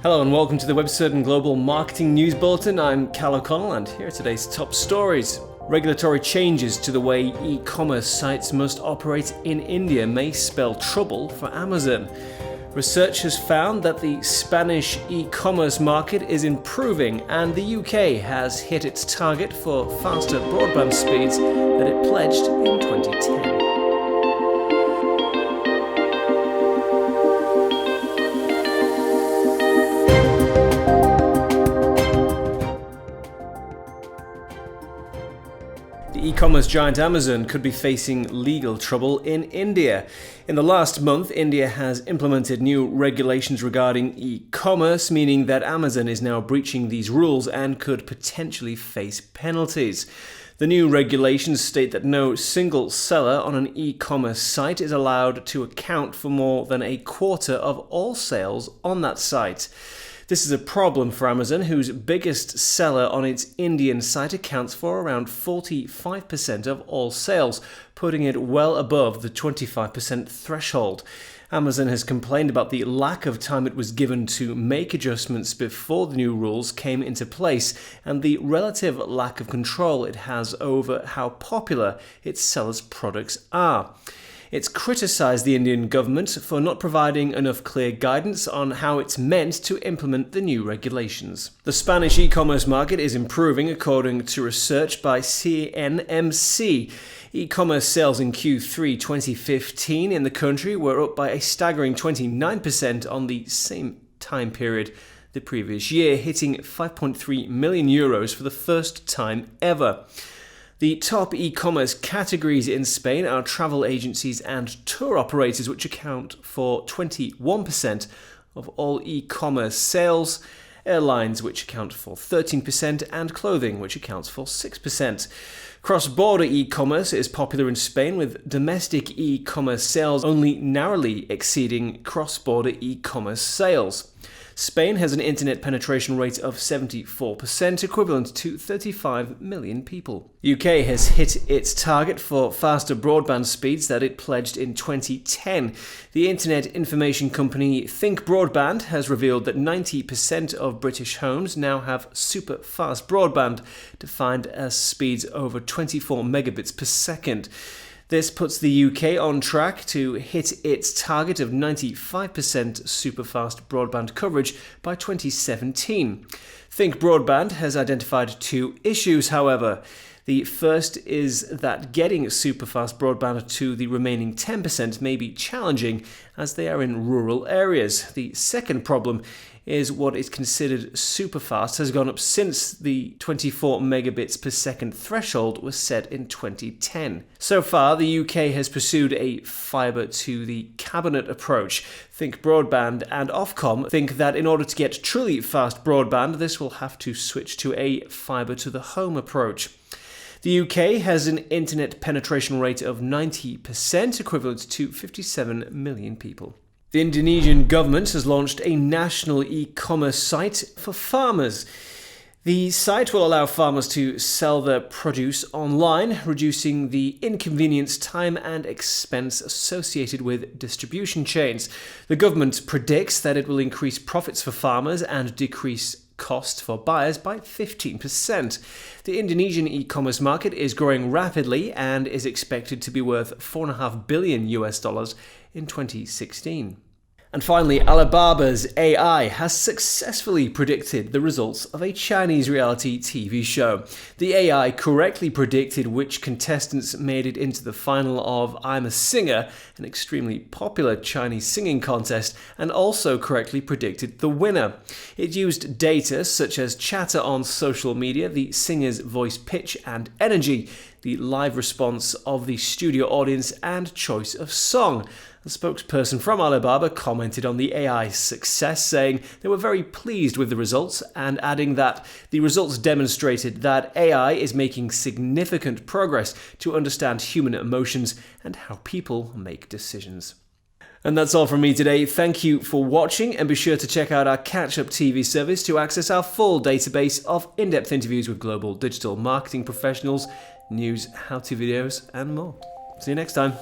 Hello and welcome to the Webcertain Global Marketing News Bulletin. I'm Cal O'Connell and here are today's top stories. Regulatory changes to the way e-commerce sites must operate in India may spell trouble for Amazon. Research has found that the Spanish e-commerce market is improving and the UK has hit its target for faster broadband speeds that it pledged in 2010. The e-commerce giant Amazon could be facing legal trouble in India. In the last month, India has implemented new regulations regarding e-commerce, meaning that Amazon is now breaching these rules and could potentially face penalties. The new regulations state that no single seller on an e-commerce site is allowed to account for more than a quarter of all sales on that site. This is a problem for Amazon, whose biggest seller on its Indian site accounts for around 45% of all sales, putting it well above the 25% threshold. Amazon has complained about the lack of time it was given to make adjustments before the new rules came into place and the relative lack of control it has over how popular its sellers' products are. It's criticised the Indian government for not providing enough clear guidance on how it's meant to implement the new regulations. The Spanish e-commerce market is improving according to research by CNMC. E-commerce sales in Q3 2015 in the country were up by a staggering 29% on the same time period the previous year, hitting 5.3 million euros for the first time ever. The top e-commerce categories in Spain are travel agencies and tour operators, which account for 21% of all e-commerce sales, airlines, which account for 13%, and clothing, which accounts for 6%. Cross-border e-commerce is popular in Spain, with domestic e-commerce sales only narrowly exceeding cross-border e-commerce sales. Spain has an internet penetration rate of 74%, equivalent to 35 million people. UK has hit its target for faster broadband speeds that it pledged in 2010. The internet information company Think Broadband has revealed that 90% of British homes now have super fast broadband, defined as speeds over 24 megabits per second. This puts the UK on track to hit its target of 95% superfast broadband coverage by 2017. Think Broadband has identified two issues, however. The first is that getting superfast broadband to the remaining 10% may be challenging as they are in rural areas. The second problem is what is considered superfast has gone up since the 24 megabits per second threshold was set in 2010. So far, the UK has pursued a fibre to the cabinet approach. Think Broadband and Ofcom think that in order to get truly fast broadband, this will have to switch to a fibre to the home approach. The UK has an internet penetration rate of 90%, equivalent to 57 million people. The Indonesian government has launched a national e-commerce site for farmers. The site will allow farmers to sell their produce online, reducing the inconvenience, time and expense associated with distribution chains. The government predicts that it will increase profits for farmers and decrease cost for buyers by 15%. The Indonesian e-commerce market is growing rapidly and is expected to be worth $4.5 billion in 2016. And finally, Alibaba's AI has successfully predicted the results of a Chinese reality TV show. The AI correctly predicted which contestants made it into the final of I'm a Singer, an extremely popular Chinese singing contest, and also correctly predicted the winner. It used data such as chatter on social media, the singer's voice pitch and energy, the live response of the studio audience, and choice of song. A spokesperson from Alibaba commented on the AI's success, saying they were very pleased with the results and adding that the results demonstrated that AI is making significant progress to understand human emotions and how people make decisions. And that's all from me today. Thank you for watching, and be sure to check out our Catch-Up TV service to access our full database of in-depth interviews with global digital marketing professionals, news, how-to videos, and more. See you next time.